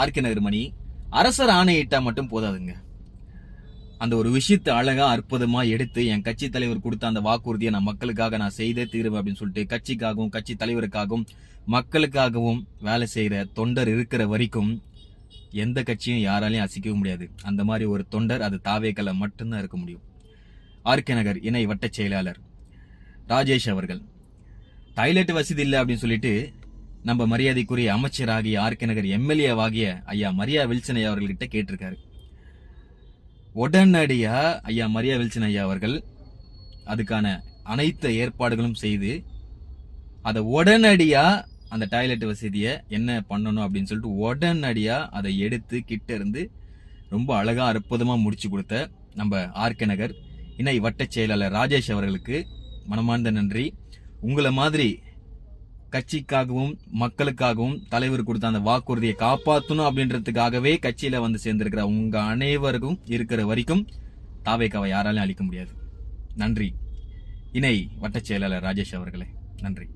RK நகர் மணி அரசர் ஆணையிட்டா மட்டும் போதாதுங்க. அந்த ஒரு விஷயத்தை அழகா அற்புதமா எடுத்து என் கட்சி தலைவர் கொடுத்த அந்த வாக்குறுதியை நான் மக்களுக்காக நான் செய்தே தீருவேன் அப்படின்னு சொல்லிட்டு கட்சிக்காகவும் கட்சி தலைவருக்காகவும் மக்களுக்காகவும் வேலை செய்யற தொண்டர் இருக்கிற வரைக்கும் எந்த கட்சியும் யாராலையும் அசைக்கவும் முடியாது. அந்த மாதிரி ஒரு தொண்டர் அது தாவேக்கல மட்டும்தான் இருக்க முடியும். ஆர்கே நகர் இணை வட்ட செயலாளர் ராஜேஷ் அவர்கள் டாய்லெட் வசதி இல்லை அப்படின்னு சொல்லிட்டு நம்ம மரியாதைக்குரிய அமைச்சராகிய ஆர்கே நகர் எம்எல்ஏவாகிய ஐயா மரியா வில்சன் ஐயா அவர்கள்கிட்ட கேட்டிருக்காரு. உடனடியா ஐயா மரியா வில்சன் ஐயா அவர்கள் அதுக்கான அனைத்து ஏற்பாடுகளும் செய்து அதை உடனடியா அந்த டாய்லெட் வசதியை என்ன பண்ணணும் அப்படின்னு சொல்லிட்டு உடனடியா அதை எடுத்து கிட்ட இருந்து ரொம்ப அழகா அற்புதமா முடிச்சு கொடுத்த நம்ம ஆர்கே நகர் இணை வட்ட செயலாளர் ராஜேஷ் அவர்களுக்கு மனமார்ந்த நன்றி. உங்களை மாதிரி கட்சிக்காகவும் மக்களுக்காகவும் தலைவர் கொடுத்த அந்த வாக்குறுதியை காப்பாற்றணும் அப்படின்றதுக்காகவே கட்சியில வந்து சேர்ந்திருக்கிற உங்க அனைவருக்கும் இருக்கிற வரைக்கும் தாவேக்காவை யாராலையும் அழிக்க முடியாது. நன்றி இணை வட்ட செயலாளர் ராஜேஷ் அவர்களே, நன்றி.